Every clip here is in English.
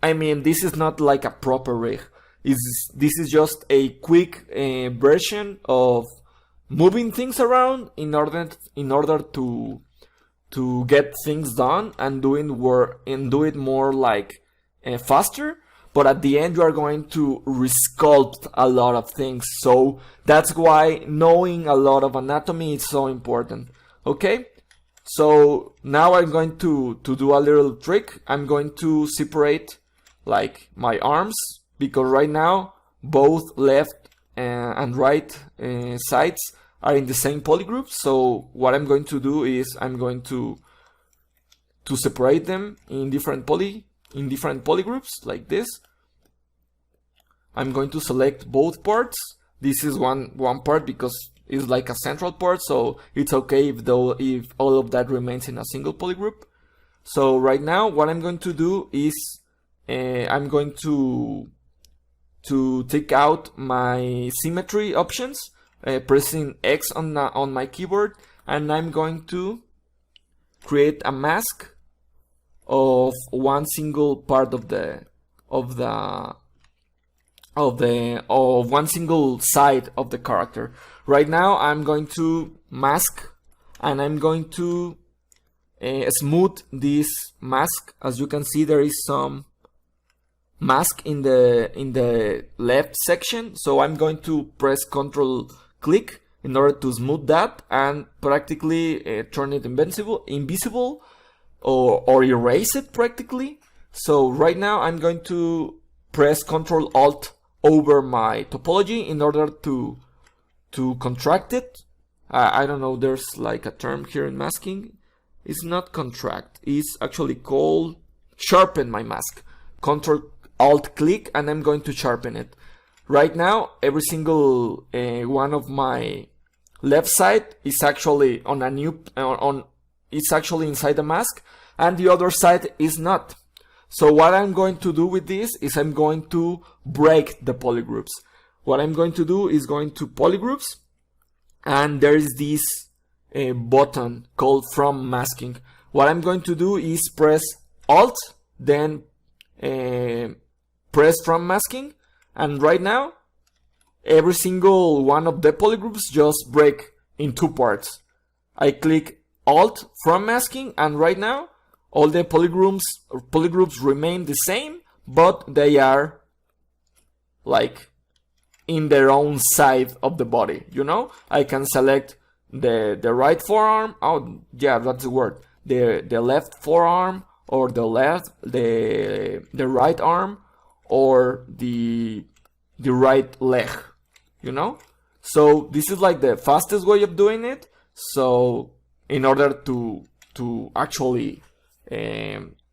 I mean, this is not like a proper rig. This is just a quick version of moving things around in order to get things done and do it more like faster. But at the end, you are going to resculpt a lot of things. So that's why knowing a lot of anatomy is so important. Okay? So now I'm going to do a little trick. I'm going to separate like my arms, because right now both left and right sides are in the same polygroup. So what I'm going to do is I'm going to separate them in different polygroups like this. I'm going to select both parts. This is one part because it's like a central part, so it's okay if all of that remains in a single polygroup. So right now what I'm going to do is I'm going to take out my symmetry options, pressing X on my keyboard, and I'm going to create a mask of one single part of one single side of the character. Right now I'm going to mask, and I'm going to smooth this mask. As you can see, there is some mask in the left section, so I'm going to press Ctrl click in order to smooth that and practically turn it invisible or erase it practically. So right now I'm going to press Ctrl Alt over my topology in order to contract it. I don't know, there's like a term here in masking. It's not contract, it's actually called sharpen my mask. Ctrl Alt click and I'm going to sharpen it. Right now every single one of my left side is actually on a new it's actually inside the mask, and the other side is not. So what I'm going to do with this is I'm going to break the polygroups. What I'm going to do is going to polygroups, and there is this button called from masking. What I'm going to do is press Alt, then press from masking, and right now every single one of the polygroups just break in two parts. I click Alt from masking, and right now all the polygroups remain the same, but they are like in their own side of the body, you know? I can select the right forearm, oh yeah, that's the word, the left forearm, or the right arm, or the right leg, you know? So this is like the fastest way of doing it. So in order to actually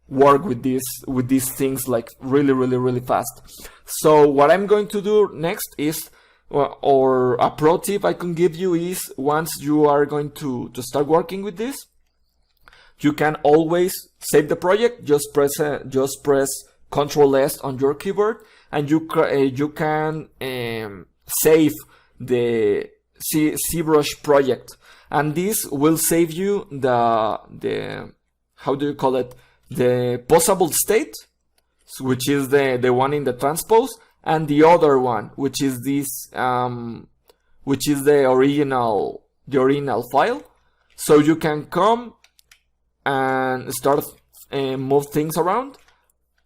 work with these things like really fast. So what I'm going to do next is, or a pro tip I can give you is, once you are going to start working with this, you can always save the project. Just press Ctrl S on your keyboard, and you can save the ZBrush project, and this will save you the how do you call it, the possible state, which is the one in the transpose, and the other one, which is this which is the original file. So you can come and start move things around,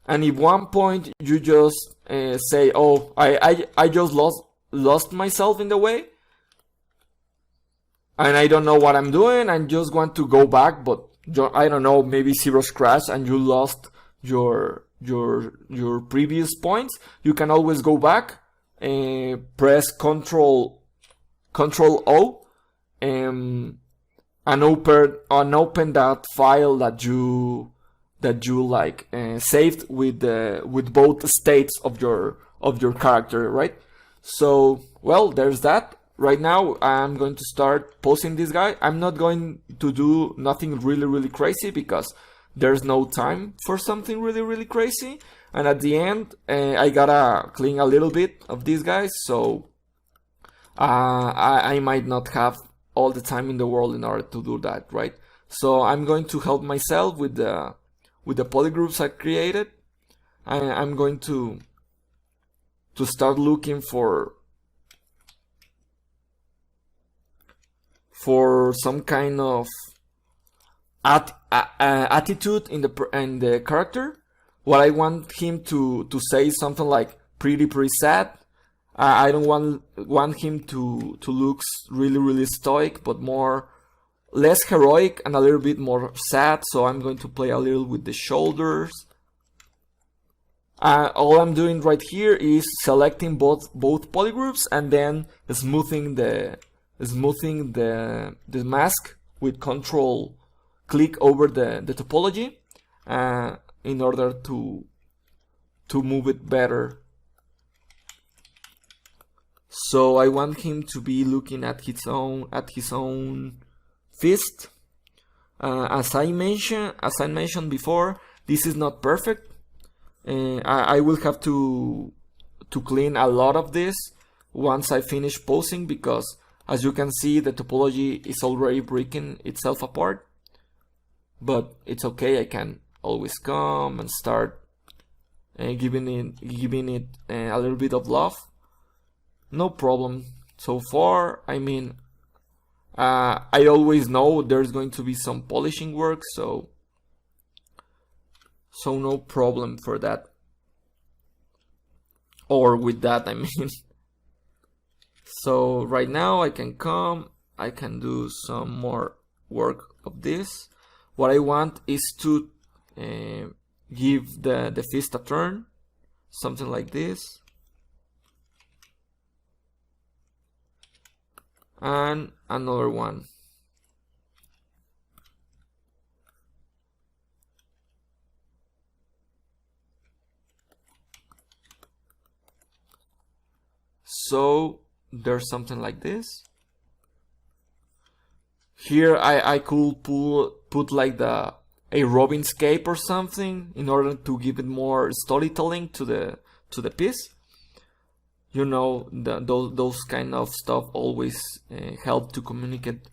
and if one point you just say, oh, I just lost myself in the way, and I don't know what I'm doing, I just want to go back, but I don't know, maybe ZBrush crashed and you lost your previous points, you can always go back, press Ctrl O, and open that file that you like saved with both states of your character, right? So well, there's that. Right now I'm going to start posting this guy. I'm not going to do nothing really crazy because there's no time for something really crazy, and at the end I gotta clean a little bit of these guys, so I might not have all the time in the world in order to do that, right? So I'm going to help myself with the polygroups I created, I'm going to start looking for some kind of attitude in the character. What I want him to say is something like pretty sad. I don't want him to look really stoic, but less heroic and a little bit more sad. So I'm going to play a little with the shoulders. All I'm doing right here is selecting both polygroups and then smoothing the mask with Control click over the topology in order to move it better. So I want him to be looking at his own fist. As I mentioned before, this is not perfect. I will have to clean a lot of this once I finish posing, because as you can see, the topology is already breaking itself apart. But it's okay. I can always come and start giving it a little bit of love. No problem so far. I mean, I always know there's going to be some polishing work, so no problem for that. Or with that, I mean. So right now I can come, I can do some more work of this. What I want is to give the fist a turn, something like this. And another one. So there's something like this. Here I could put like a Robin's cape or something in order to give it more storytelling to the piece. You know, those kind of stuff always help to communicate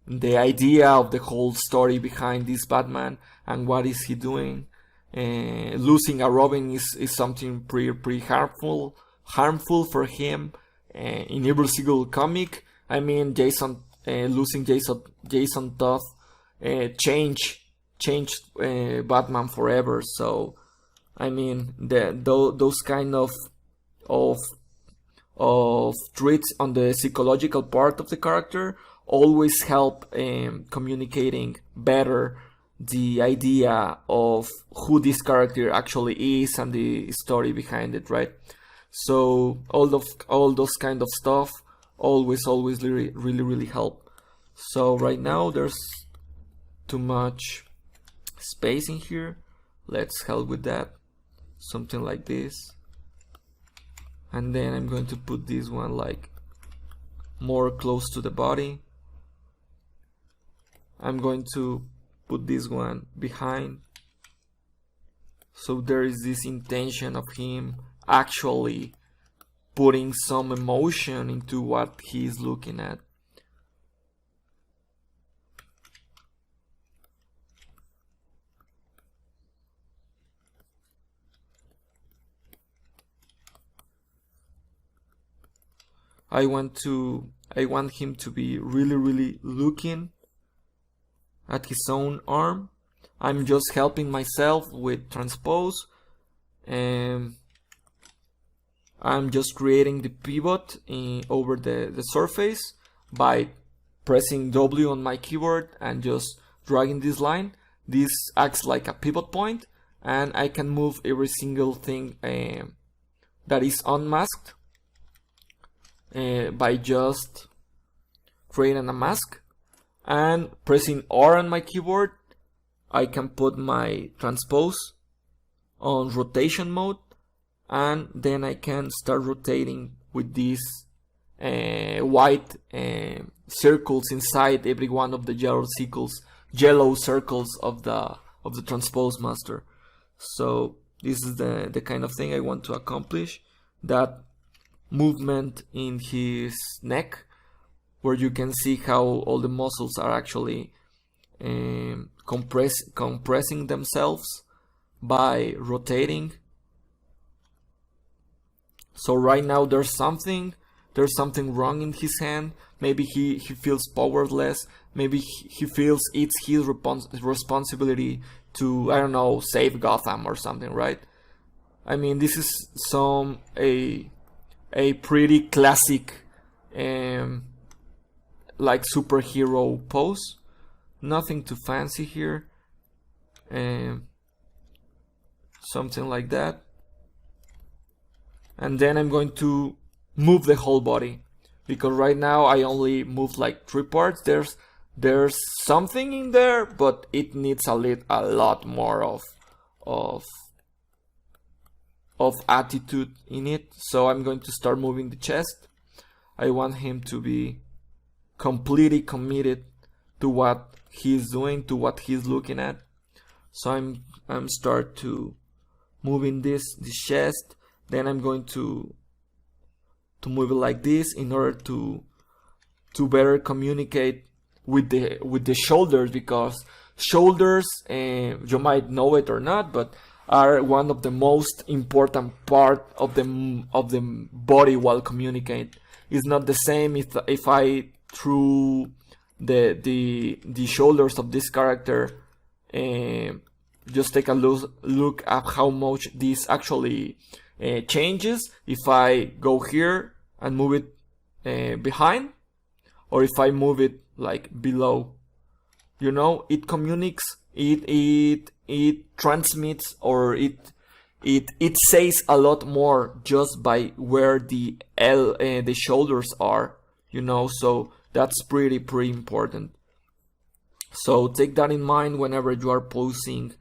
the idea of the whole story behind this Batman and what is he doing. Losing a Robin is something pretty harmful for him. In every single comic, I mean, losing Jason Todd changed Batman forever. So I mean, those kind of traits on the psychological part of the character always help communicating better the idea of who this character actually is and the story behind it, right? So all those kind of stuff always really help. So right now there's too much space in here. Let's help with that. Something like this. And then I'm going to put this one like more close to the body. I'm going to put this one behind. So there is this intention of him actually putting some emotion into what he's looking at. I want him to be really looking at his own arm. I'm just helping myself with transpose, and I'm just creating the pivot over the surface by pressing W on my keyboard and just dragging this line. This acts like a pivot point, and I can move every single thing that is unmasked by just creating a mask. And pressing R on my keyboard, I can put my transpose on rotation mode, and then I can start rotating with these white circles inside every one of the yellow circles of the transpose master. So this is the kind of thing I want to accomplish. That movement in his neck, where you can see how all the muscles are actually compressing themselves by rotating. So right now there's something wrong in his hand. Maybe he feels powerless. Maybe he feels it's his responsibility to, I don't know, save Gotham or something, right? I mean, this is a pretty classic like superhero pose. Nothing too fancy here. Something like that. And then I'm going to move the whole body, because right now I only moved like 3 parts. There's something in there, but it needs a lot more of attitude in it. So I'm going to start moving the chest. I want him to be completely committed to what he's doing, to what he's looking at. So I'm start to moving this chest. Then I'm going to move it like this in order to better communicate with the shoulders, because shoulders, you might know it or not, but are one of the most important part of the body while communicating. It's not the same if I threw the shoulders of this character, just take a look at how much this actually changes if I go here and move it behind, or if I move it like below. You know, it communicates, it transmits, or it says a lot more just by where the shoulders are, you know. So that's pretty important. So take that in mind whenever you are posing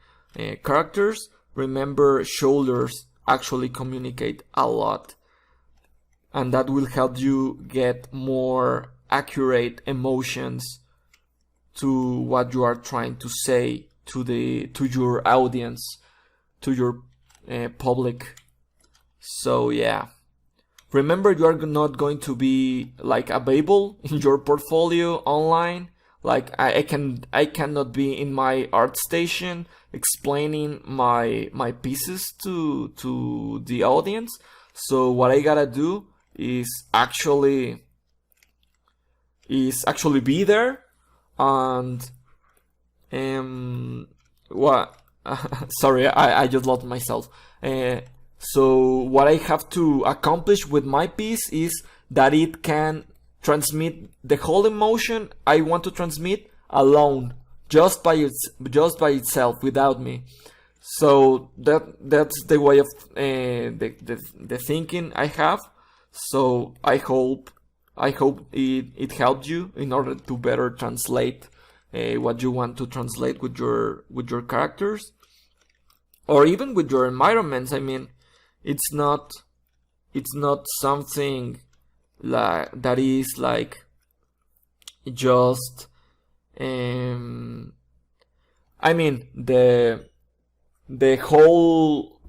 characters. Remember, shoulders actually communicate a lot, and that will help you get more accurate emotions to what you are trying to say to your audience, to your public. So yeah, remember, you are not going to be like available in your portfolio online. Like I cannot be in my art station explaining my pieces to the audience. So what I gotta do is actually be there. And what sorry, I just lost myself. So what I have to accomplish with my piece is that it can transmit the whole emotion I want to transmit alone, just by itself, without me. So that's the way of the thinking I have. So I hope it helped you in order to better translate what you want to translate with your characters, or even with your environments. I mean, it's not something that is like just I mean, the whole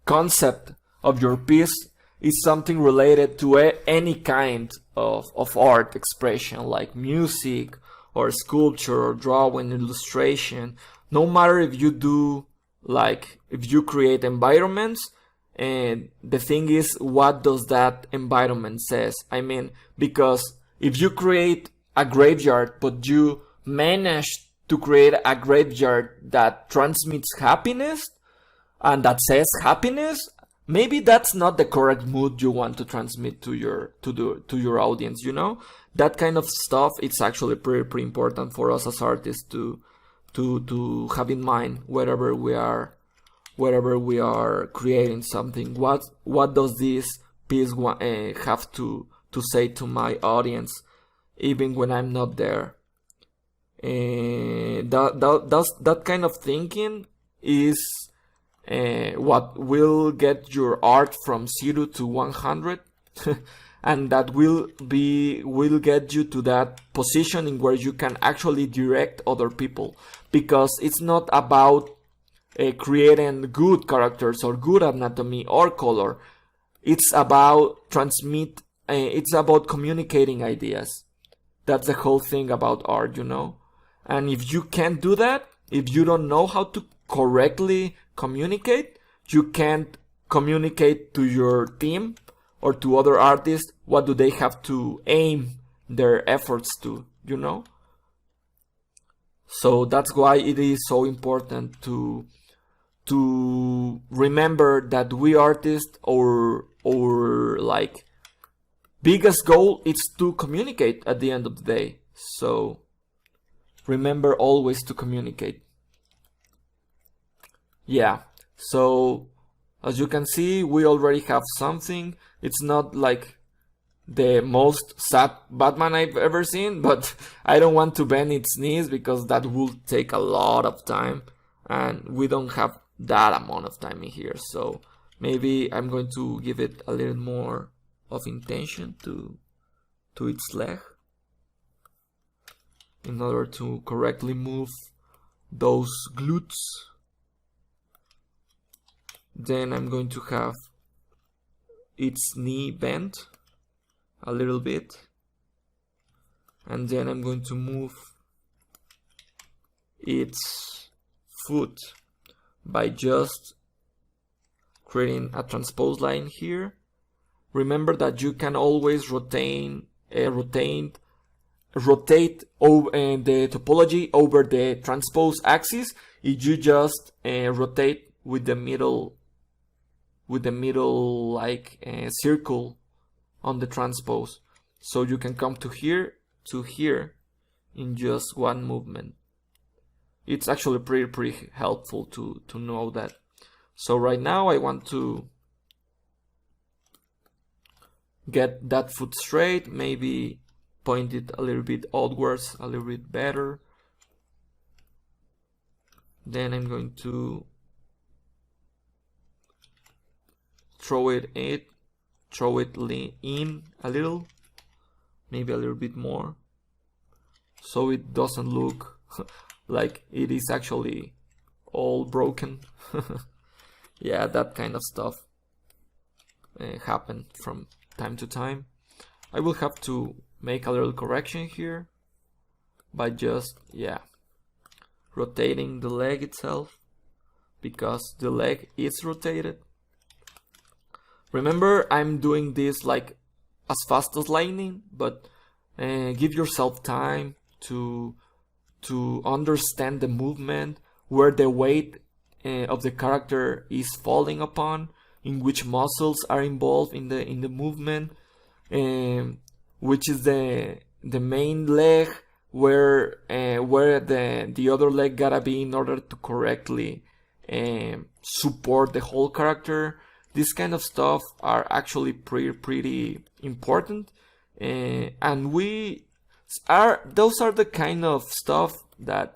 concept of your piece is something related to any kind of art expression, like music or sculpture or drawing, illustration. No matter if you do, like, if you create environments, and the thing is, what does that environment says? I mean, because if you create a graveyard, but you manage to create a graveyard that transmits happiness and that says happiness, maybe that's not the correct mood you want to transmit to your audience, you know? That kind of stuff, it's actually pretty important for us as artists to have in mind wherever we are creating something. What does this piece have to say to my audience, even when I'm not there? That kind of thinking is what will get your art from 0 to 100 and that will get you to that positioning where you can actually direct other people, because it's not about creating good characters or good anatomy or color. It's about it's about communicating ideas. That's the whole thing about art, you know. And if you can't do that, if you don't know how to correctly communicate, you can't communicate to your team or to other artists what do they have to aim their efforts to, you know? So that's why it is so important to remember that we artists, or like biggest goal is to communicate at the end of the day. So remember always to communicate. Yeah, so as you can see, we already have something. It's not like the most sad Batman I've ever seen, but I don't want to bend its knees because that would take a lot of time, and we don't have that amount of time in here. So maybe I'm going to give it a little more of intention to its leg in order to correctly move those glutes. Then I'm going to have its knee bent a little bit, and then I'm going to move its foot by just creating a transpose line here. Remember that you can always rotate the topology over the transpose axis if you just rotate with the middle like circle on the transpose. So you can come to here in just one movement. It's actually pretty helpful to know that. So right now I want to get that foot straight, maybe point it a little bit outwards, a little bit better. Then I'm going to throw it in a little, maybe a little bit more, so it doesn't look like it is actually all broken. Yeah, that kind of stuff happen from time to time. I will have to make a little correction here by just, yeah, rotating the leg itself, because the leg is rotated. Remember, I'm doing this like as fast as lightning, but give yourself time to understand the movement, where the weight of the character is falling upon, in which muscles are involved in the movement, which is the main leg, where the other leg gotta be in order to correctly support the whole character. This kind of stuff are actually pretty important, and those are the kind of stuff that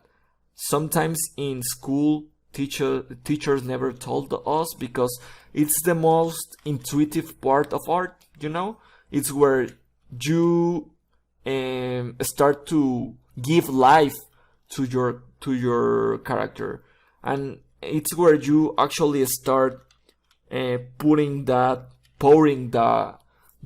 sometimes in school teachers never told us, because it's the most intuitive part of art, you know? It's where you start to give life to your character, and it's where you actually start pouring that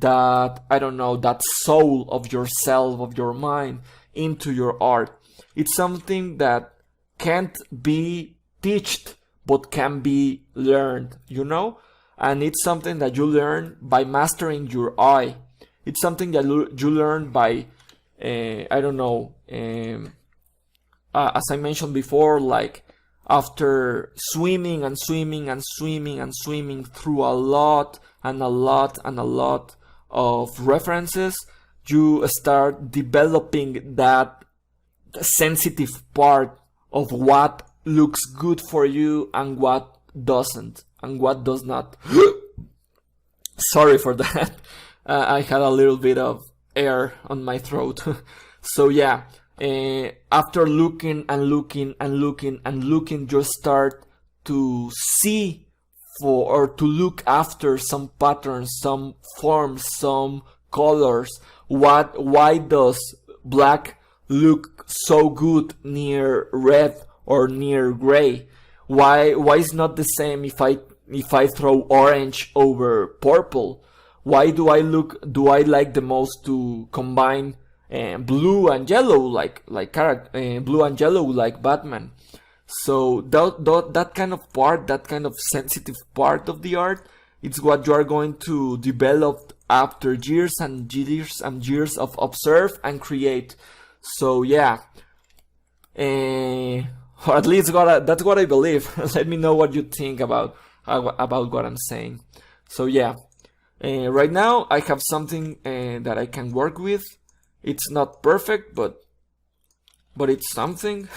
I don't know, that soul of yourself, of your mind, into your art. It's something that can't be taught but can be learned, you know? And it's something that you learn by mastering your eye. It's something that you learn by I don't know, as I mentioned before, like after swimming through a lot of references, you start developing that sensitive part of what looks good for you and what doesn't, and what does not. Sorry for that. I had a little bit of air on my throat. So yeah, after looking, you start to see or to look after some patterns, some forms, some colors. Why does black look so good near red or near gray? Why is not the same if I throw orange over purple? Why do I like the most to combine blue and yellow like blue and yellow like Batman? So that kind of part, that kind of sensitive part of the art, it's what you are going to develop after years and years and years of observe and create. So yeah, or at least that's what I believe. Let me know what you think about what I'm saying. So yeah, right now I have something that I can work with. It's not perfect, but it's something.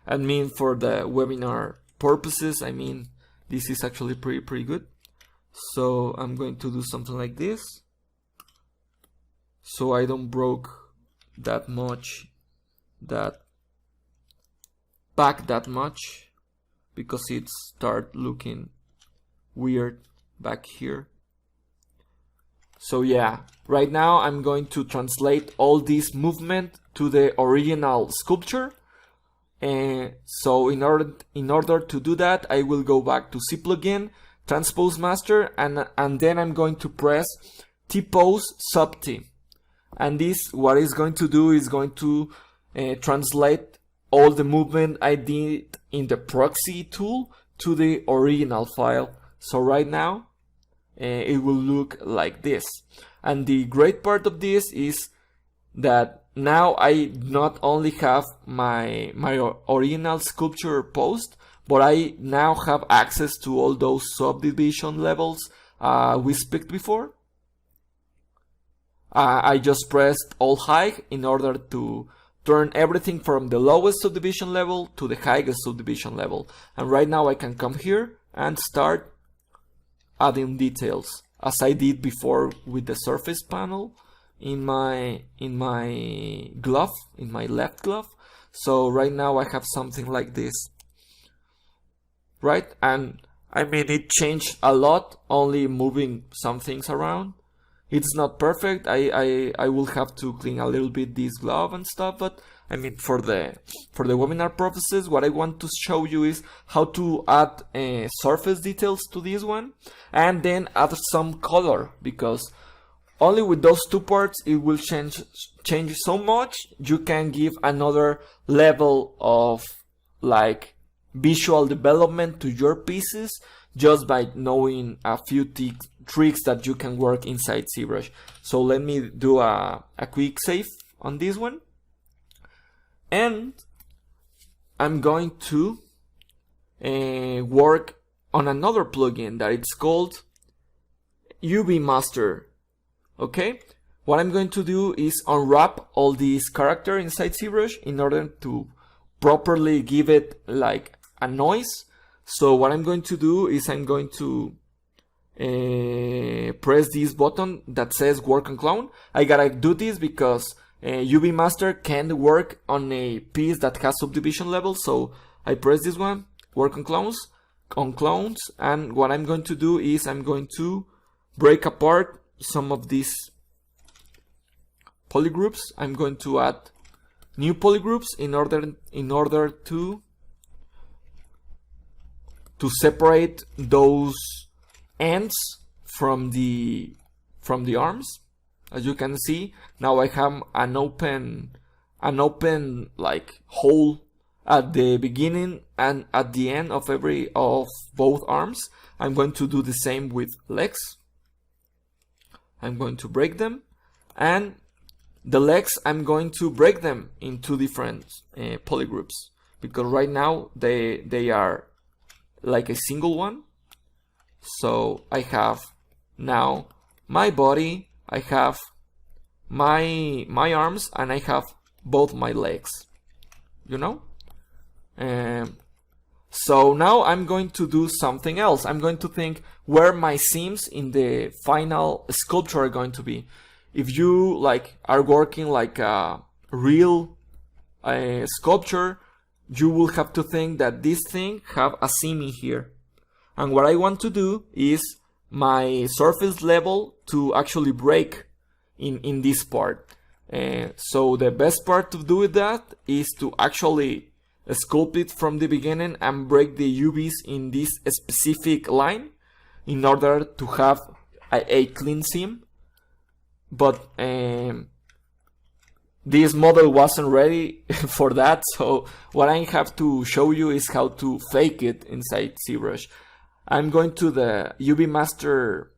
I mean, for the webinar purposes, I mean, this is actually pretty good. So I'm going to do something like this, so I don't broke that much that back that much, because it start looking weird back here. So yeah, right now I'm going to translate all this movement to the original sculpture. So in order to do that, I will go back to Z plugin, transpose master, and then I'm going to press T-pose sub T. And this, what it's going to do is going to translate all the movement I did in the proxy tool to the original file. So right now it will look like this. And the great part of this is that now I not only have my original sculpture post, but I now have access to all those subdivision levels we spoke before. I just pressed Alt high in order to turn everything from the lowest subdivision level to the highest subdivision level. And right now I can come here and start adding details, as I did before with the surface panel in my glove, in my left glove. So right now I have something like this, right? And I mean, it changed a lot, only moving some things around. It's not perfect. I will have to clean a little bit this glove and stuff, but I mean, for the webinar purposes, what I want to show you is how to add surface details to this one, and then add some color, because only with those two parts it will change so much. You can give another level of like visual development to your pieces just by knowing a few tricks that you can work inside ZBrush. So let me do a quick save on this one, and I'm going to work on another plugin that it's called UV Master. Okay, what I'm going to do is unwrap all these characters inside ZBrush in order to properly give it like a noise. So what I'm going to do is I'm going to press this button that says work on clone. I gotta do this because UV Master can't work on a piece that has subdivision levels. So I press this one, work on clones, and what I'm going to do is I'm going to break apart some of these polygroups. I'm going to add new polygroups in order to separate those ends from the arms. As you can see, now I have an open like hole at the beginning and at the end of both arms. I'm going to do the same with legs. I'm going to break them, and the legs I'm going to break them in two different polygroups, because right now they are like a single one. So I have now my body, I have my arms, and I have both my legs, you know. So now I'm going to do something else. I'm going to think where my seams in the final sculpture are going to be. If you like are working like a real sculpture, you will have to think that this thing have a seam in here. And what I want to do is my surface level to actually break in this part. So the best part to do that is to actually sculpt it from the beginning and break the UVs in this specific line in order to have a clean seam. But the this model wasn't ready for that, so what I have to show you is how to fake it inside ZBrush. I'm going to the UV Master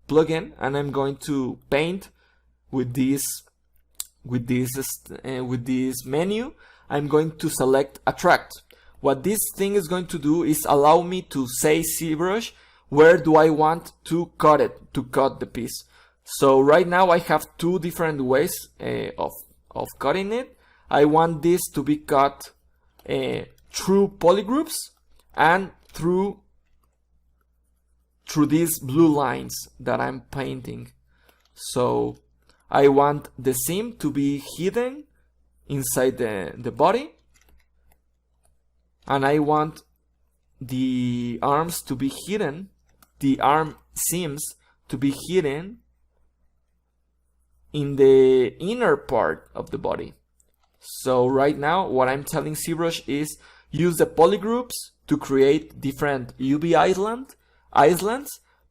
plugin, and I'm going to paint with this menu. I'm going to select Attract. What this thing is going to do is allow me to say ZBrush, where do I want to cut it, to cut the piece. So right now I have two different ways of cutting it. I want this to be cut through polygroups and through these blue lines that I'm painting. So I want the seam to be hidden inside the body, and I want the arms to be hidden, the arm seams to be hidden in the inner part of the body. So right now what I'm telling ZBrush is use the polygroups to create different UV islands,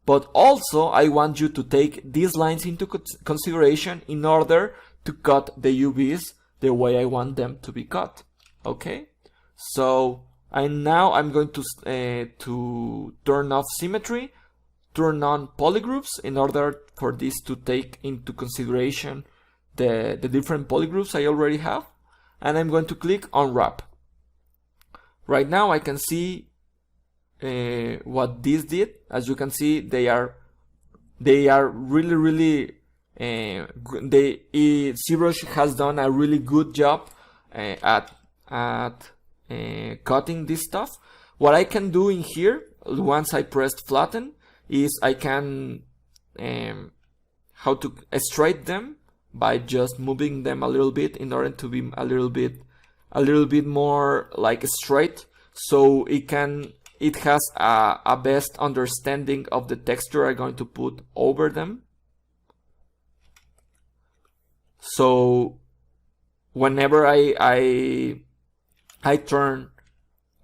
but also I want you to take these lines into consideration in order to cut the UVs the way I want them to be cut. Okay, so now I'm going to turn off symmetry, turn on polygroups in order for this to take into consideration the different polygroups I already have, and I'm going to click unwrap. Right now I can see what this did. As you can see, they are really ZBrush has done a really good job at cutting this stuff. What I can do in here, once I pressed flatten, is I can how to straighten them by just moving them a little bit in order to be a little bit more like straight, so it has a best understanding of the texture I'm going to put over them. So whenever I turn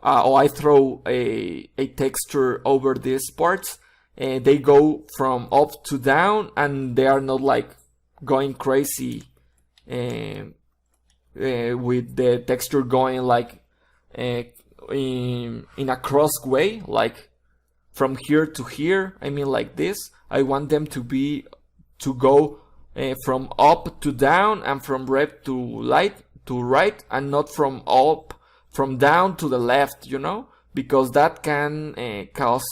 or I throw a texture over these parts, they go from up to down, and they are not like going crazy with the texture going like in a cross way, like from here to here. I mean like this. I want them to go from up to down and from left to right, and not from down to the left, you know, because that can cause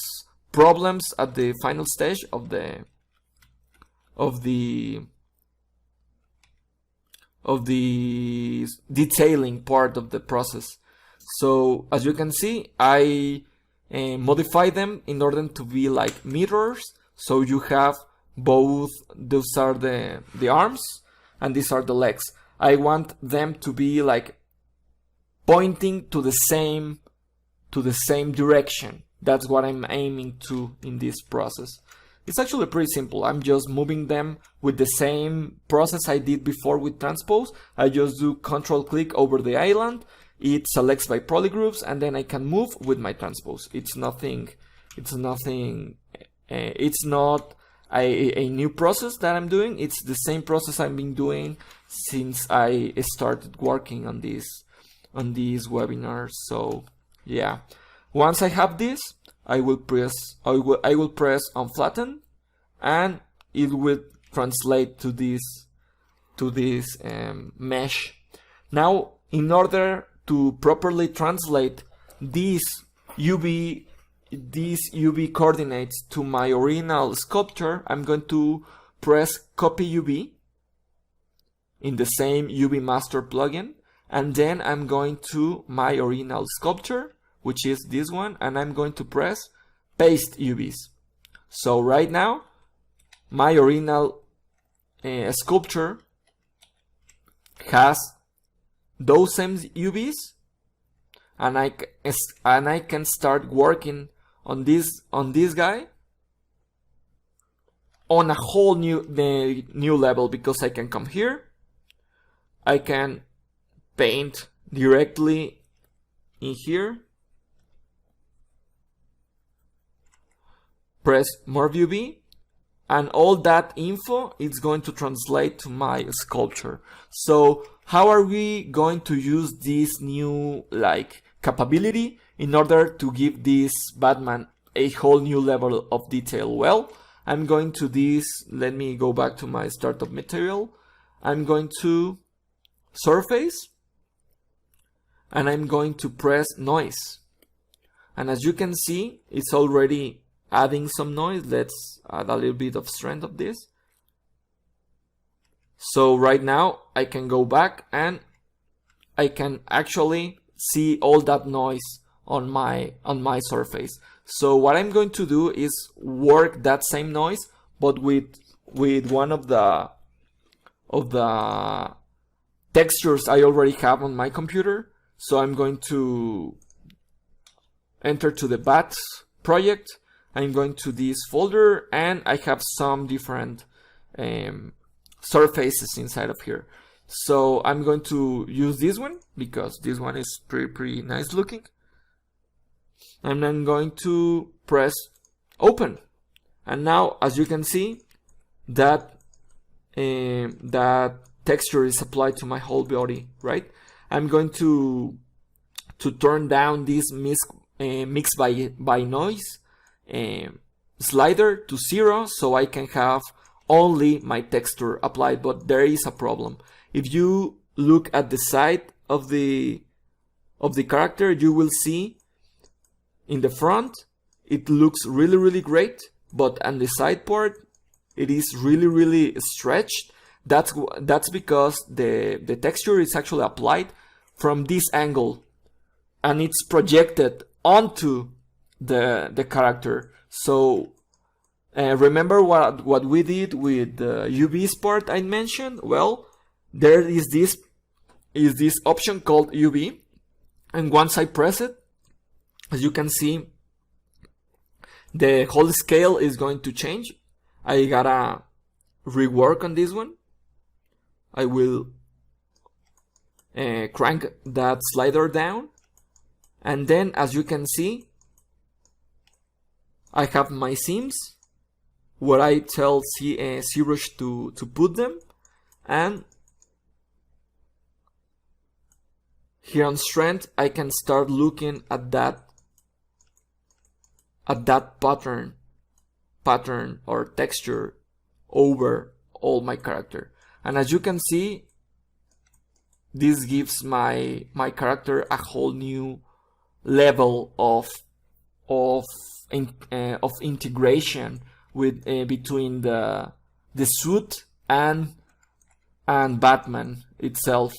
problems at the final stage of the detailing part of the process. So as you can see, I modify them in order to be like mirrors. So you have both, those are the arms and these are the legs. I want them to be like pointing to the same direction. That's what I'm aiming to in this process. It's actually pretty simple. I'm just moving them with the same process I did before with transpose. I just do control click over the island. It selects by polygroups, and then I can move with my transpose. It's not a new process that I'm doing. It's the same process I've been doing since I started working on these webinars. So yeah, once I have this, I will press unflatten, and it will translate to this mesh. Now, in order to properly translate these UV coordinates to my original sculpture, I'm going to press copy UV in the same UV Master plugin, and then I'm going to my original sculpture, which is this one, and I'm going to press paste UVs. So right now my original sculpture has those same UVs, and I can start working on this guy on a whole new level, because I can come here, I can paint directly in here, press more UV, and all that info is going to translate to my sculpture. So how are we going to use this new like capability in order to give this Batman a whole new level of detail? Well, I'm going to this, let me go back to my startup material. I'm going to surface, and I'm going to press noise. And as you can see, it's already adding some noise. Let's add a little bit of strength of this. So right now I can go back and I can actually see all that noise on my surface. So what I'm going to do is work that same noise, but with one of the textures I already have on my computer. So I'm going to enter to the BAT project. I'm going to this folder, and I have some different surfaces inside of here. So I'm going to use this one because this one is pretty nice looking. And I'm going to press open. And now, as you can see, that that texture is applied to my whole body, right? I'm going to turn down this mix by noise slider to 0, so I can have only my texture applied. But there is a problem. If you look at the side of the character, you will see in the front it looks really great, but on the side part it is really stretched. That's because the texture is actually applied from this angle, and it's projected onto the character. So remember what we did with the UV's part I mentioned? Well, there is this option called UV, and once I press it, as you can see, the whole scale is going to change. I gotta rework on this one. I will crank that slider down, and then as you can see, I have my seams where I tell ZBrush to put them, and here on strength I can start looking at that pattern or texture over all my character. And as you can see, this gives my character a whole new level of integration with between the suit and Batman itself,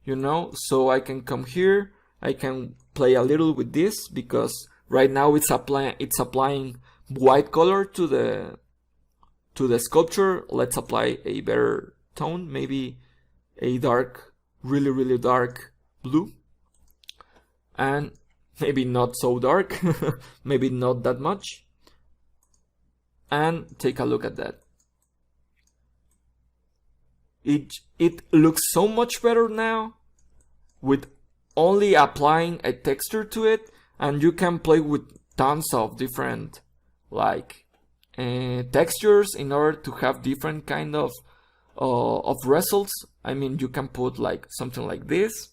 you know. So I can come here, I can play a little with this, because right now it's applying white color to the sculpture. Let's apply a better tone, maybe a dark, really dark blue, and maybe not so dark, maybe not that much, and take a look at that. It looks so much better now with only applying a texture to it, and you can play with tons of different like textures in order to have different kind of results. I mean, you can put like something like this,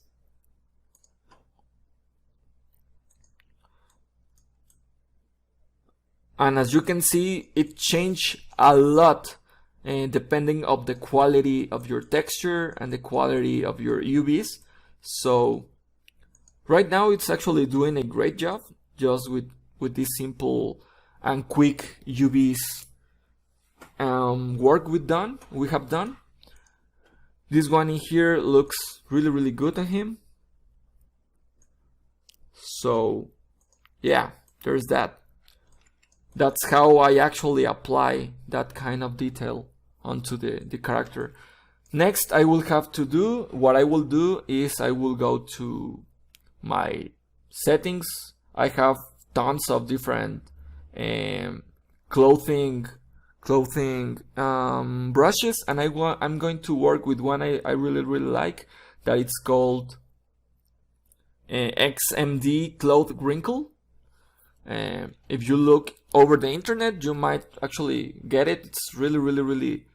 and as you can see, it changed a lot depending on the quality of your texture and the quality of your UVs. So right now it's actually doing a great job just with this simple and quick UVs work we have done. This one in here looks really good on him. So yeah, there's that. That's how I actually apply that kind of detail onto the character. Next, I will have to do, what I will do is I will go to my settings. I have tons of different clothing brushes, and I'm going to work with one I really like, that it's called XMD Cloth Wrinkle. If you look over the internet, you might actually get it. It's really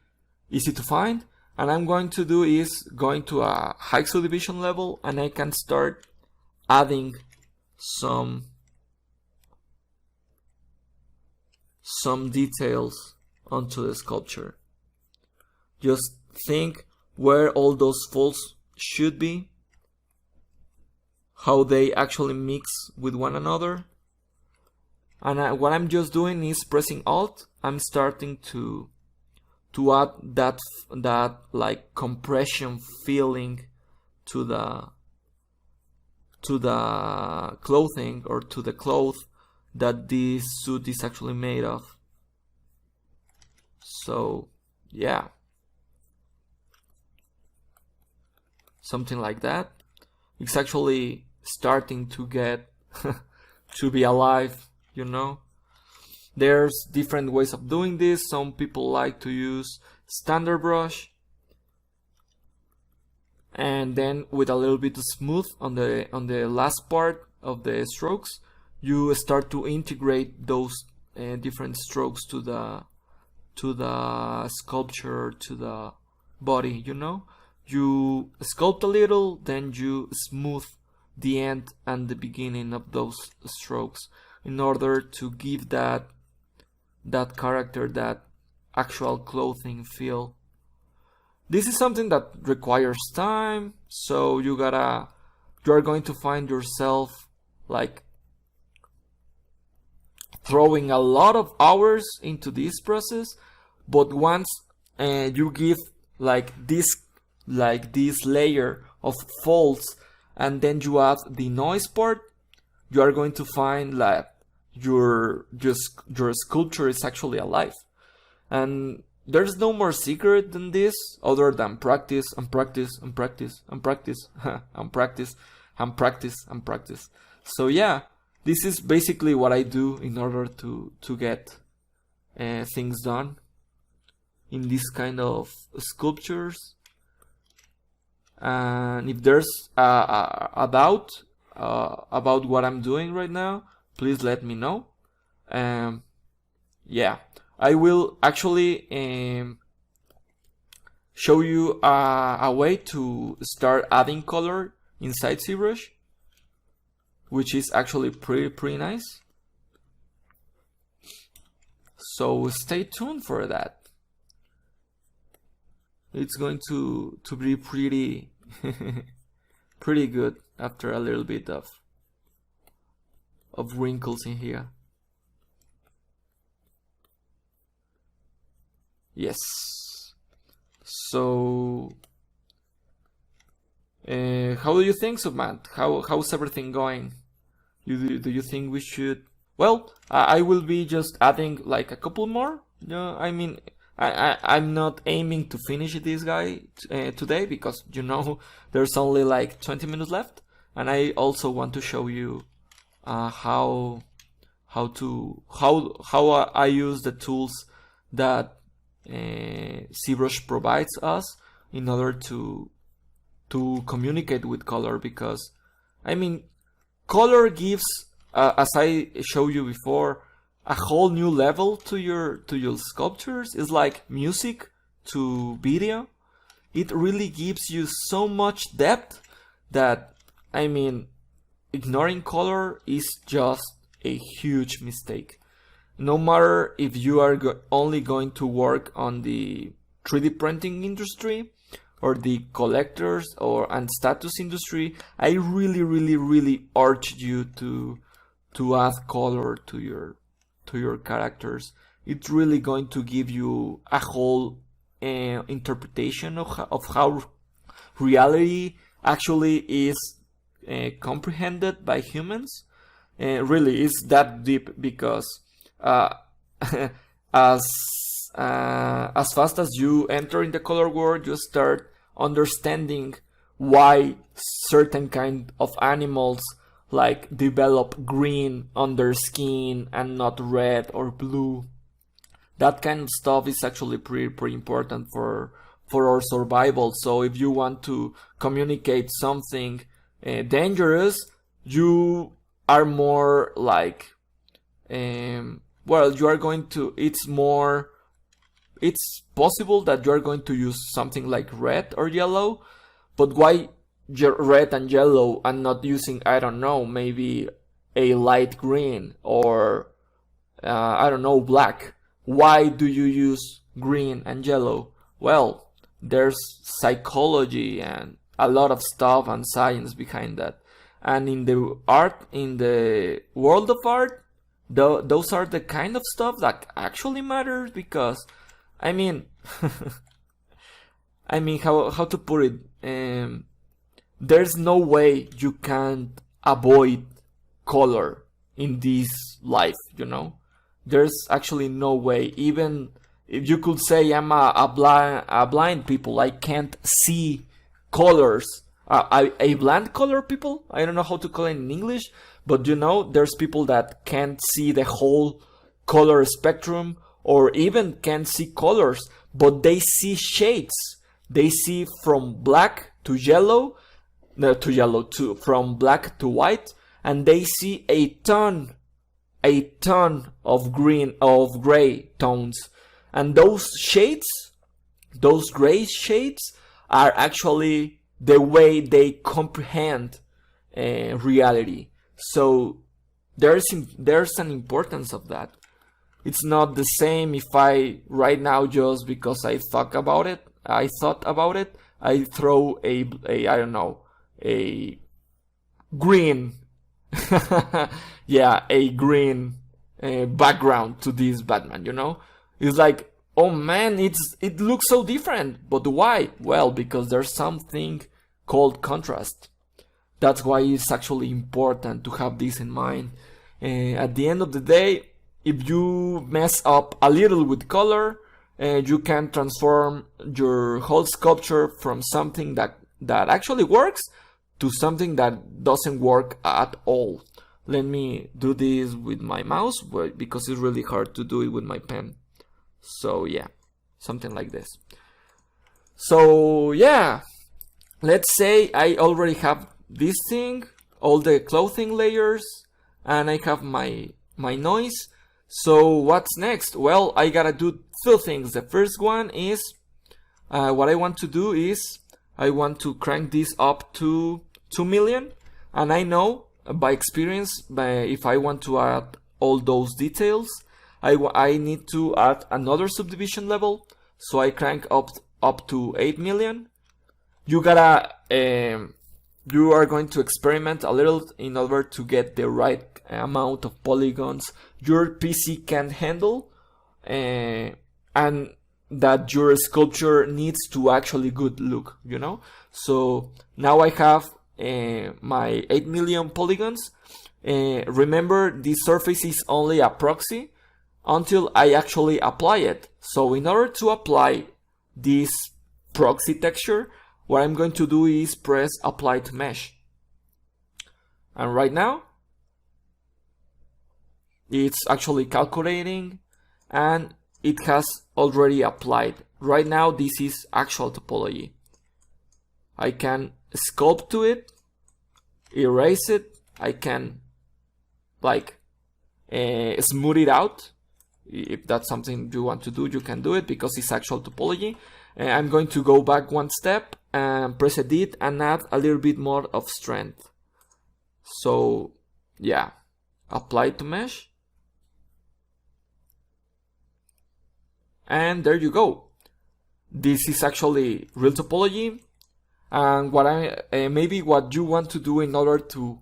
easy to find. And I'm going to do is going to a high subdivision level, and I can start adding some details onto the sculpture. Just think where all those folds should be, how they actually mix with one another. And what I'm just doing is pressing Alt. I'm starting to add that like compression feeling to the clothing, or to the cloth that this suit is actually made of. So yeah, something like that. It's actually starting to get to be alive, you know. There's different ways of doing this. Some people like to use standard brush, and then with a little bit of smooth on the last part of the strokes, you start to integrate those different strokes to the sculpture, to the body, you know. You sculpt a little, then you smooth the end and the beginning of those strokes in order to give that character, that actual clothing feel. This is something that requires time, so you are going to find yourself like throwing a lot of hours into this process. But once you give like this layer of folds, and then you add the noise part, you are going to find that your sculpture is actually alive. And there's no more secret than this, other than practice and practice and practice and practice and practice and practice and practice. So yeah, this is basically what I do in order to get things done in this kind of sculptures. And if there's a doubt about what I'm doing right now, please let me know. Yeah, I will actually show you a way to start adding color inside ZBrush, which is actually pretty nice. So stay tuned for that. It's going to be pretty pretty good after a little bit of wrinkles in here. Yes. So how do you think, Subman? How's everything going? Do you think we should? Well, I will be just adding like a couple more. I mean, I'm not aiming to finish this guy today, because you know there's only like 20 minutes left, and I also want to show you how I use the tools that ZBrush provides us in order to communicate with color. Because I mean, color gives, as I showed you before, a whole new level to your sculptures. It's like music to video. It really gives you so much depth that, I mean, ignoring color is just a huge mistake. No matter if you are only going to work on the 3D printing industry or the collectors and status industry, I really urge you to add color to your characters. It's really going to give you a whole interpretation of how reality actually is comprehended by humans. Really, it's that deep, because as fast as you enter in the color world, you start understanding why certain kind of animals like develop green on their skin and not red or blue. That kind of stuff is actually pretty important for our survival. So if you want to communicate something dangerous, you are more like well, you are going to, it's possible that you are going to use something like red or yellow, but why red and yellow and not using, I don't know, maybe a light green or I don't know, black? Why do you use green and yellow? Well, there's psychology and a lot of stuff and science behind that. And in the world of art, those are the kind of stuff that actually matters, because, I mean, how to put it? There's no way you can avoid color in this life, you know? There's actually no way. Even if you could say I'm a blind people, I can't see colors. A blind color people? I don't know how to call it in English, but you know, there's people that can't see the whole color spectrum, or even can't see colors, but they see shades. They see from black to yellow, from black to white, and they see a ton of gray tones. And those shades, those gray shades, are actually the way they comprehend reality. So there's an importance of that. It's not the same if I right now, just because I thought about it, I throw a I don't know, a green yeah, a green background to this Batman, you know? It's like, oh man, it looks so different. But why? Well, because there's something called contrast. That's why it's actually important to have this in mind. At the end of the day, if you mess up a little with color, you can transform your whole sculpture from something that actually works to something that doesn't work at all. Let me do this with my mouse, because it's really hard to do it with my pen. So yeah, something like this. So yeah, let's say I already have this thing, all the clothing layers, and I have my noise. So what's next? Well, I gotta do two things. The first one is, what I want to do is, I want to crank this up to 2 million. And I know by experience, if I want to add all those details, I need to add another subdivision level. So I crank up to 8 million. You are going to experiment a little in order to get the right amount of polygons your PC can handle, and that your sculpture needs to actually good look, you know? So now I have my 8 million polygons. Remember, this surface is only a proxy until I actually apply it. So in order to apply this proxy texture, what I'm going to do is press apply to mesh. And right now, it's actually calculating and it has already applied. Right now, this is actual topology. I can sculpt to it, erase it. I can like smooth it out. If that's something you want to do, you can do it because it's actual topology. I'm going to go back one step and press edit and add a little bit more of strength. So yeah, apply to mesh. And there you go. This is actually real topology. And what maybe what you want to do in order to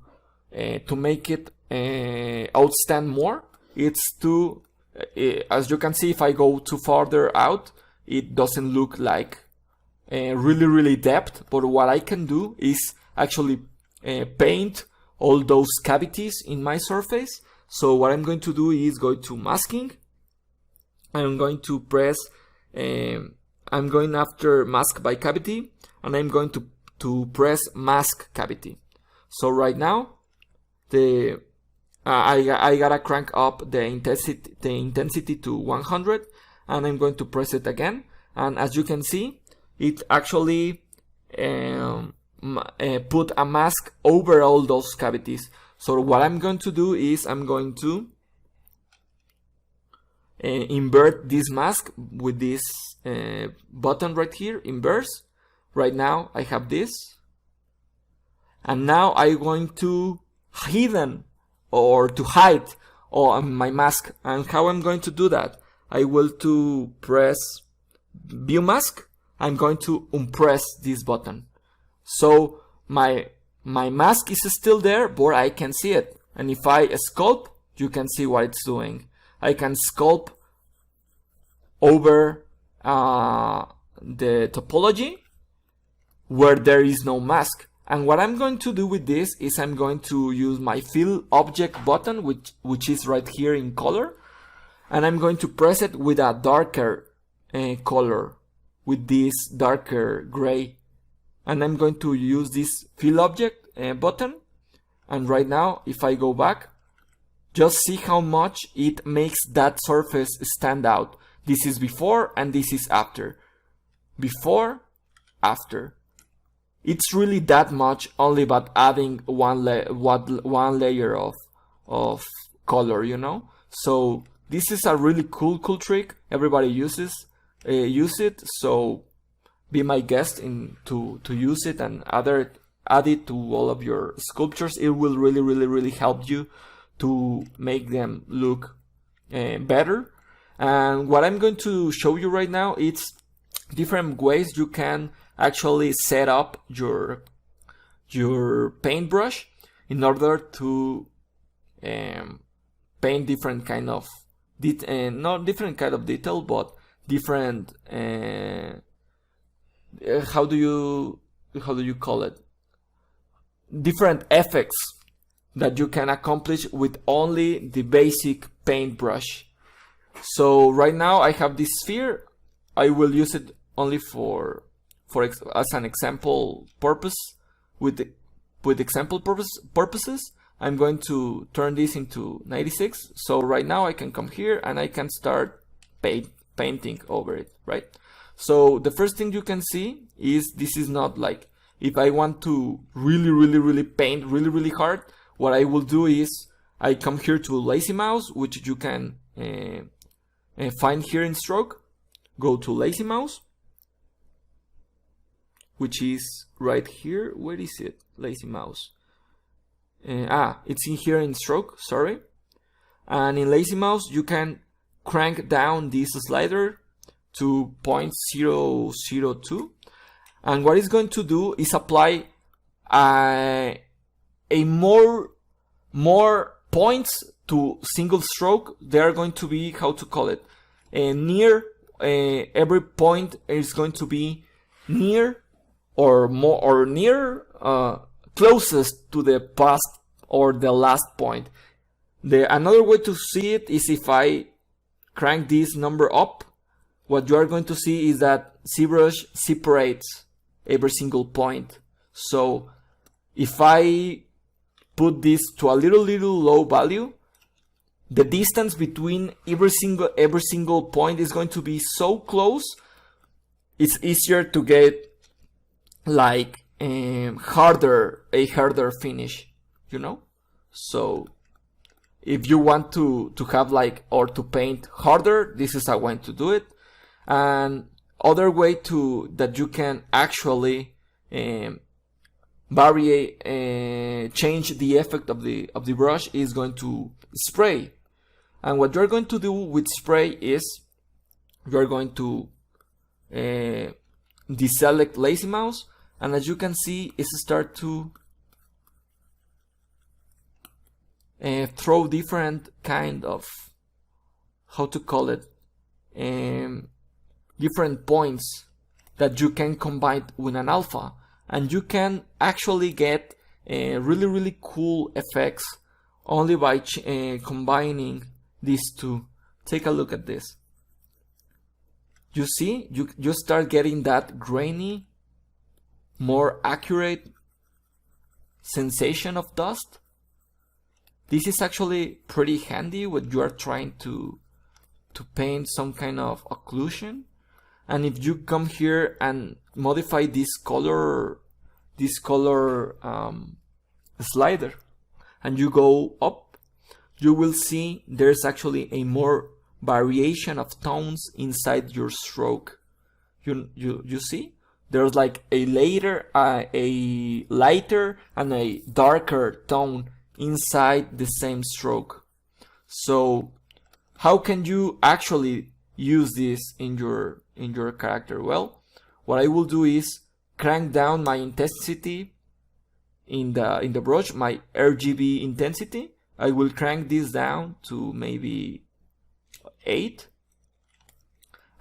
make it outstand more, it's to, as you can see, if I go too farther out, it doesn't look like really depth. But what I can do is actually paint all those cavities in my surface. So what I'm going to do is go to masking. I'm going to press, I'm going after mask by cavity, and I'm going to press mask cavity. So right now, I gotta crank up the intensity to 100, and I'm going to press it again. And as you can see, it actually put a mask over all those cavities. So what I'm going to do is I'm going to invert this mask with this button right here, inverse. Right now I have this, and now I'm going to hidden or to hide my mask. And how I'm going to do that? I will to press view mask. I'm going to unpress this button, so my mask is still there, but I can see it. And if I sculpt, you can see what it's doing. I can sculpt over the topology where there is no mask. And what I'm going to do with this is I'm going to use my fill object button, which is right here in color, and I'm going to press it with a darker color, with this darker gray. And I'm going to use this fill object button. And right now, if I go back, just see how much it makes that surface stand out. This is before and this is after. Before, after. It's really that much only by adding one layer of color, you know. So this is a really cool trick. Everybody use it. So be my guest to use it and add it to all of your sculptures. It will really help you to make them look better. And what I'm going to show you right now, it's different ways you can actually set up your paintbrush in order to paint different kind of not different kind of detail, but different how do you call it, different effects that you can accomplish with only the basic paintbrush. So right now I have this sphere. I will use it only as an example purpose, with example purposes. I'm going to turn this into 96. So right now I can come here and I can start painting over it, right? So the first thing you can see is this is not like, if I want to really paint really hard, what I will do is I come here to lazy mouse, which you can find here in stroke. Go to lazy mouse, which is right here. Where is it? Lazy mouse. It's in here in stroke, sorry. And in lazy mouse you can crank down this slider to 0.002, and what it's going to do is apply a more points to single stroke. They are going to be, how to call it, near every point is going to be near or more or near closest to the past or the last point. Another way to see it is if I crank this number up, what you are going to see is that ZBrush separates every single point. So if I put this to a little low value, the distance between every single point is going to be so close. It's easier to get like a harder finish, you know. So if you want to have like, or to paint harder, this is a way to do it. And other way that you can actually vary, change the effect of the brush is going to spray. And what you're going to do with spray is you're going to deselect lazy mouse, and as you can see, it start to throw different kind of, how to call it, different points that you can combine with an alpha, and you can actually get really cool effects only by combining these two. Take a look at this. You see, you start getting that grainy, more accurate sensation of dust. This is actually pretty handy when you are trying to paint some kind of occlusion. And if you come here and modify this color slider, and you go up, you will see there's actually a more variation of tones inside your stroke. You see? There's like a lighter and a darker tone inside the same stroke. So how can you actually use this in your character? Well, what I will do is crank down my intensity in the brush, my RGB intensity. I will crank this down to maybe 8,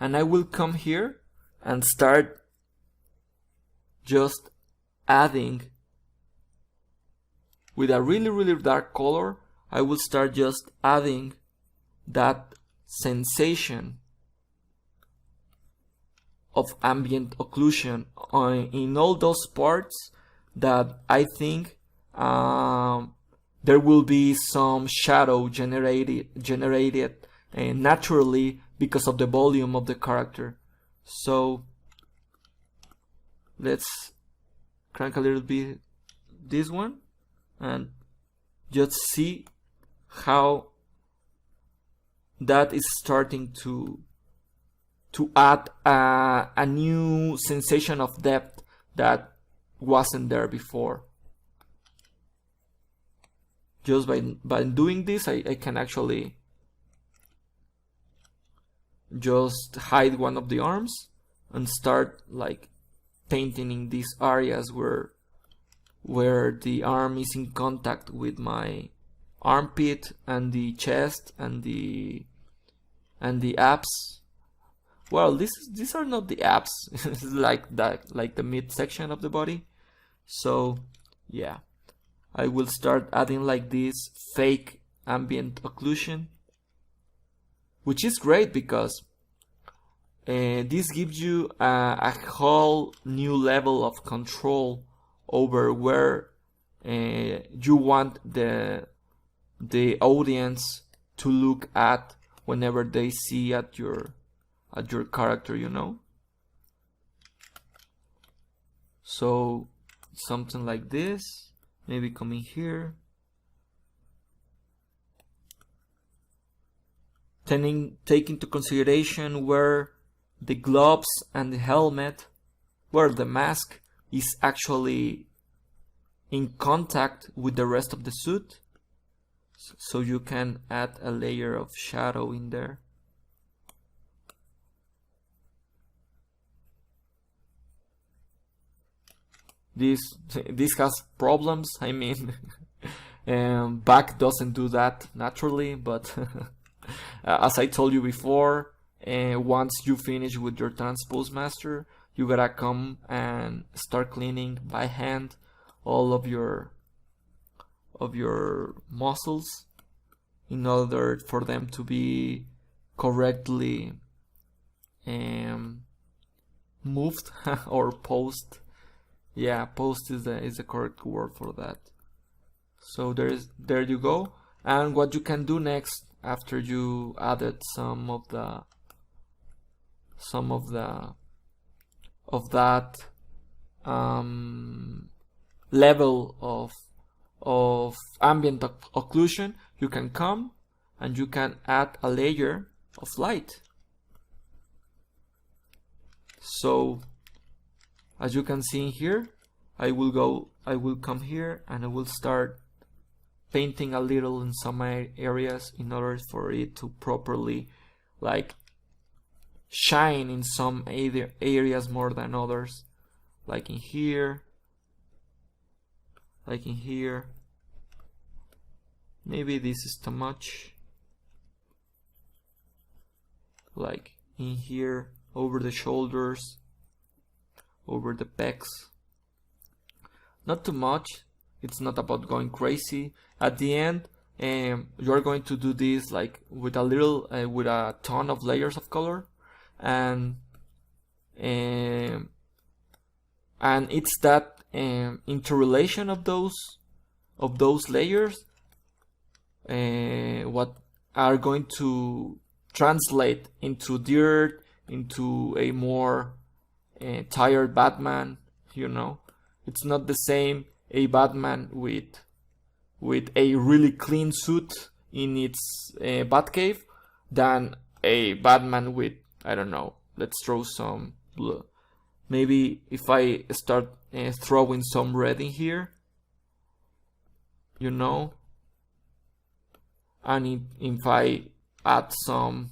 and I will come here and start just adding with a really dark color. I will start just adding that sensation of ambient occlusion in all those parts that I think there will be some shadow generated naturally because of the volume of the character. So let's crank a little bit this one and just see how that is starting to add a new sensation of depth that wasn't there before. Just by doing this, I can actually just hide one of the arms and start like painting in these areas where the arm is in contact with my armpit and the chest and the abs. Well, these are not the abs. It's like the midsection of the body. So yeah, I will start adding like this fake ambient occlusion, which is great because this gives you a whole new level of control over where you want the audience to look at whenever they see at your character, you know. So something like this, maybe coming here, take into consideration where the gloves and the helmet, where the mask is actually in contact with the rest of the suit, so you can add a layer of shadow in there. This has problems. I mean, back doesn't do that naturally, but as I told you before, once you finish with your transpose master, you gotta come and start cleaning by hand all of your muscles in order for them to be correctly moved or posed. Yeah, post is the correct word for that. So there you go. And what you can do next after you added some of that level of ambient occlusion, you can come and you can add a layer of light. So as you can see in here, I will come here and I will start painting a little in some areas in order for it to properly like shine in some areas more than others, like in here, like in here. Maybe this is too much, like in here, over the shoulders, over the pecs. Not too much. It's not about going crazy. At the end, you're going to do this like with a little, with a ton of layers of color, and it's that interrelation of those layers what are going to translate into dirt, into a more tired Batman. You know, it's not the same a Batman with a really clean suit in its Batcave than a Batman with, I don't know, let's throw some blue. Maybe if I start throwing some red in here, you know, and if I add some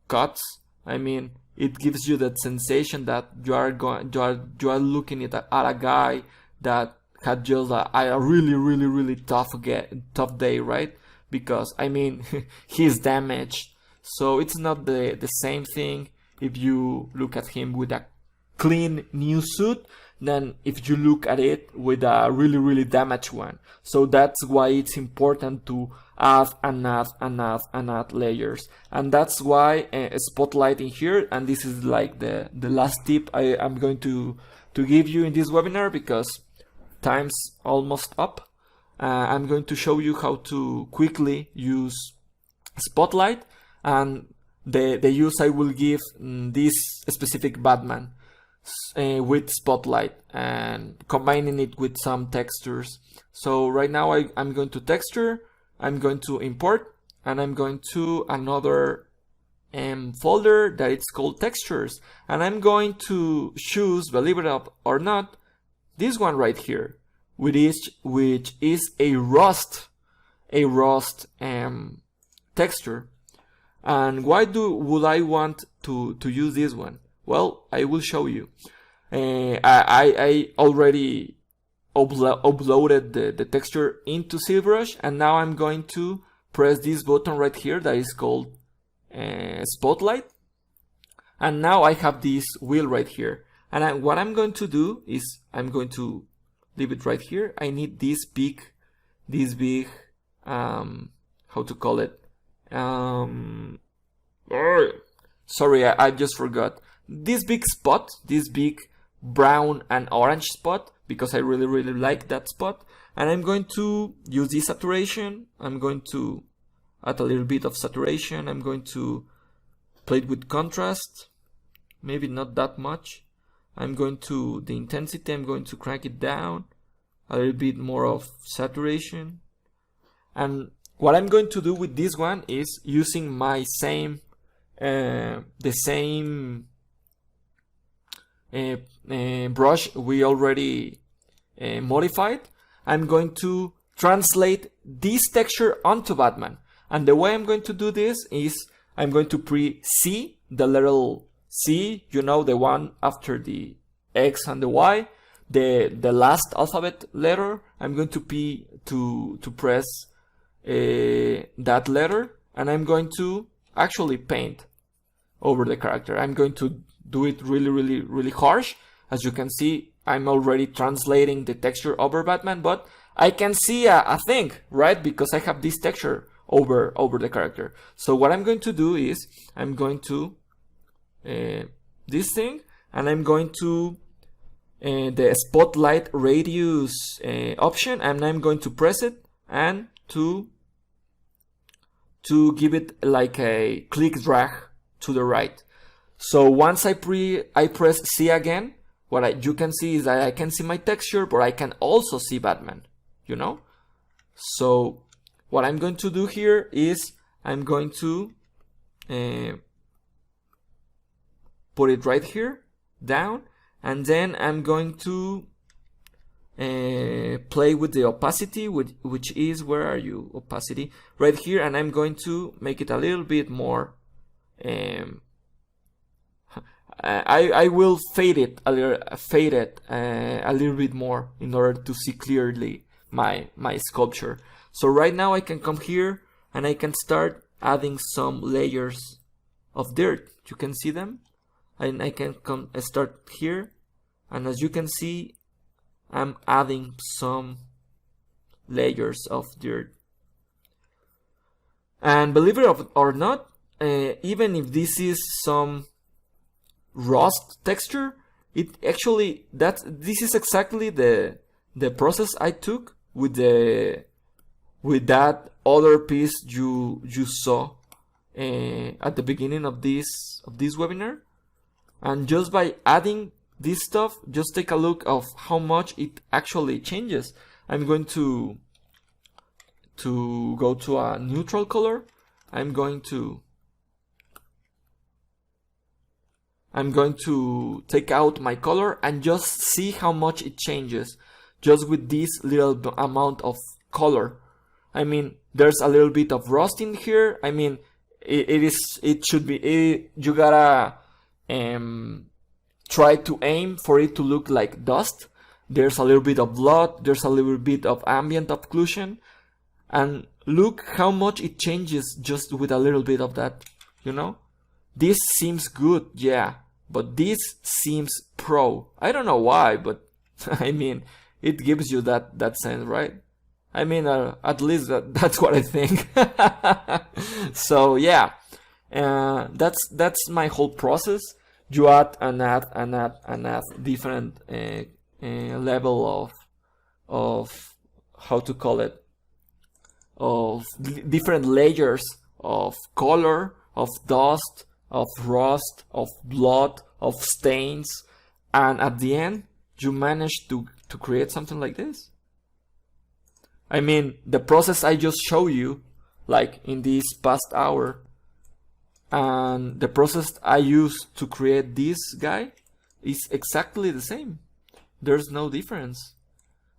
cuts, I mean, it gives you that sensation that you are looking at a guy that had just a really tough day, right? Because I mean, he's damaged, so it's not the same thing if you look at him with a clean new suit than if you look at it with a really damaged one. So that's why it's important to add layers, and that's why spotlighting here, and this is like the last tip I'm going to give you in this webinar, because time's almost up. I'm going to show you how to quickly use spotlight, and the use I will give this specific Batman with spotlight and combining it with some textures. So right now I'm going to texture, I'm going to import, and I'm going to another folder that it's called textures, and I'm going to choose, believe it or not, this one right here, which is a rust texture. And why would I want to use this one? Well, I will show you. I already uploaded the texture into ZBrush, and now I'm going to press this button right here that is called spotlight, and now I have this wheel right here. And what I'm going to do is I'm going to leave it right here. I need this big how to call it, sorry, I just forgot. This big spot, this big brown and orange spot, because I really like that spot. And I'm going to use this saturation. I'm going to add a little bit of saturation. I'm going to play it with contrast, maybe not that much. I'm going to, the intensity, I'm going to crank it down, a little bit more of saturation. And what I'm going to do with this one is using my same the same brush we already modified. I'm going to translate this texture onto Batman, and the way I'm going to do this is I'm going to pre-C, the little C, you know, the one after the X and the Y, the last alphabet letter. I'm going to press that letter, and I'm going to actually paint over the character. I'm going to do it really harsh. As you can see, I'm already translating the texture over Batman, but I can see a thing, right? Because I have this texture over the character. So what I'm going to do is I'm going to this thing, and I'm going to the spotlight radius option, and I'm going to press it and to give it like a click drag to the right. So once I press C again, what you can see is that I can see my texture, but I can also see Batman, you know? So what I'm going to do here is I'm going to put it right here, down, and then I'm going to play with the opacity, which is, where are you, opacity, right here, and I'm going to make it a little bit more, I will fade it a little bit more in order to see clearly my sculpture. So right now I can come here and I can start adding some layers of dirt. You can see them, and I can start here, and as you can see, I'm adding some layers of dirt. And believe it or not, even if this is some rust texture, it actually, this is exactly the process I took with that other piece you saw at the beginning of this webinar. And just by adding this stuff, just take a look of how much it actually changes. I'm going to go to a neutral color. I'm going to I'm going to take out my color and just see how much it changes just with this little amount of color. I mean, there's a little bit of rust in here. I mean, it should be, you gotta try to aim for it to look like dust. There's a little bit of blood, there's a little bit of ambient occlusion, and look how much it changes just with a little bit of that, you know? This seems good, yeah, but this seems pro. I don't know why, but I mean, it gives you that sense, right? I mean, at least that's what I think. So yeah, that's my whole process. You add and add different level of how to call it, of different layers of color, of dust, of rust, of blood, of stains, and at the end you manage to create something like this. I mean, the process I just showed you, like in this past hour, and the process I used to create this guy is exactly the same. There's no difference.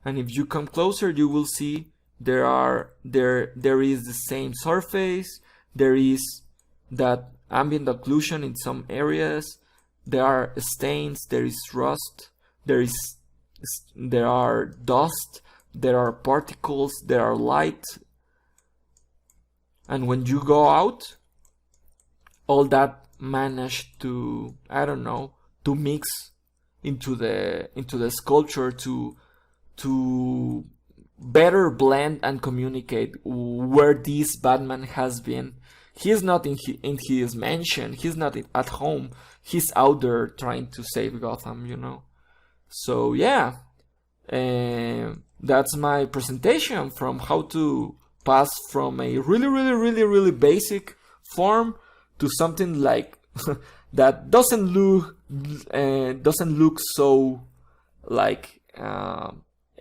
And if you come closer, you will see there is the same surface, there is that ambient occlusion in some areas, there are stains, there is rust, there are dust, there are particles, there are light. And when you go out, all that managed to, I don't know, to mix into the sculpture, to better blend and communicate where this Batman has been. He's not in his mansion, he's not at home, he's out there trying to save Gotham, you know. So yeah, that's my presentation from how to pass from a really basic form to something like that doesn't look so like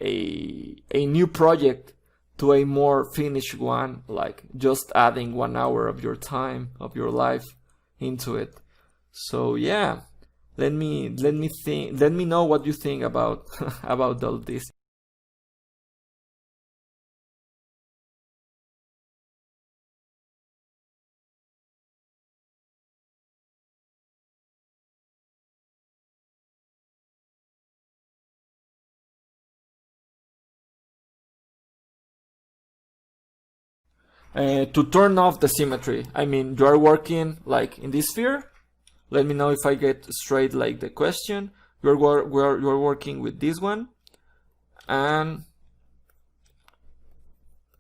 a new project to a more finished one, like just adding 1 hour of your time, of your life into it. So yeah, let me know what you think about about all this. To turn off the symmetry, I mean, you are working like in this sphere. Let me know if I get straight like the question. You're working with this one, and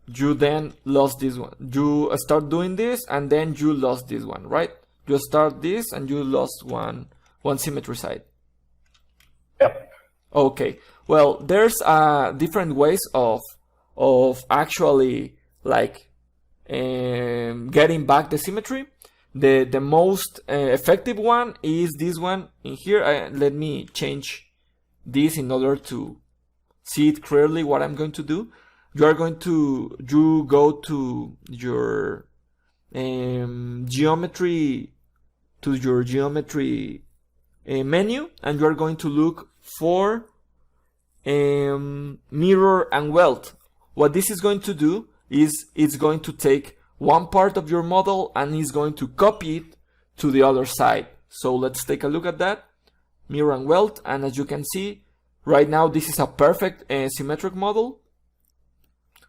you then lost this one. You start doing this, and then you lost this one, right? You start this, and you lost one symmetry side. Yep. Okay. Well, there's different ways of actually like getting back the symmetry. The most effective one is this one in here. Let me change this in order to see it clearly what I'm going to do. You go to your geometry menu, and you are going to look for mirror and weld. What this is going to do is it's going to take one part of your model and is going to copy it to the other side. So let's take a look at that. Mirror and weld, and as you can see right now, this is a perfect symmetric model.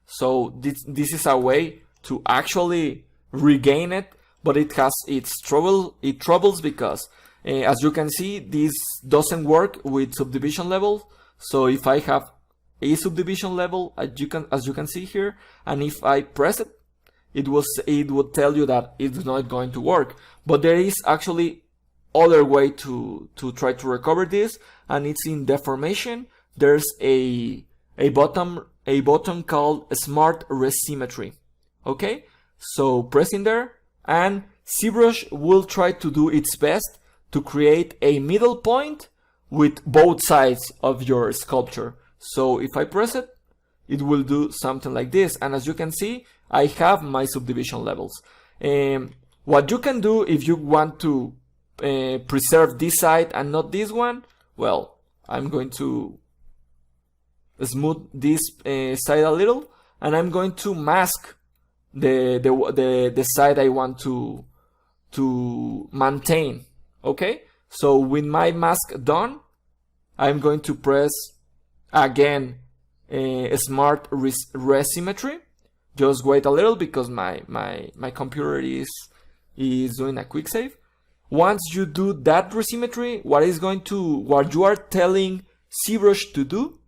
So this is a way to actually regain it, but it has its troubles because as you can see, this doesn't work with subdivision level. So if I have a subdivision level, as you can see here, and if I press it, it would tell you that it's not going to work. But there is actually other way to try to recover this, and it's in deformation. There's a button called Smart Resymmetry. Okay, so press in there, and ZBrush will try to do its best to create a middle point with both sides of your sculpture. So if I press it, it will do something like this. And as you can see, I have my subdivision levels. What you can do if you want to preserve this side and not this one, well, I'm going to smooth this side a little, and I'm going to mask the side I want to maintain. Okay, so with my mask done, I'm going to press again smart resymmetry. Just wait a little because my computer is doing a quick save. Once you do that resymmetry, what you are telling ZBrush to do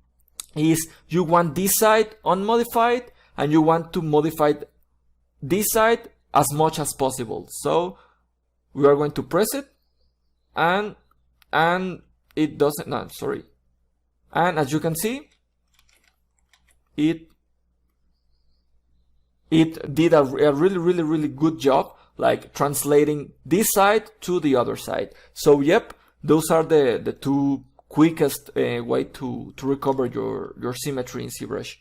is you want this side unmodified and you want to modify this side as much as possible. So we are going to press it, and it doesn't, no, sorry. And as you can see, it did a really good job, like translating this side to the other side. So yep, those are the two quickest way to recover your symmetry in ZBrush.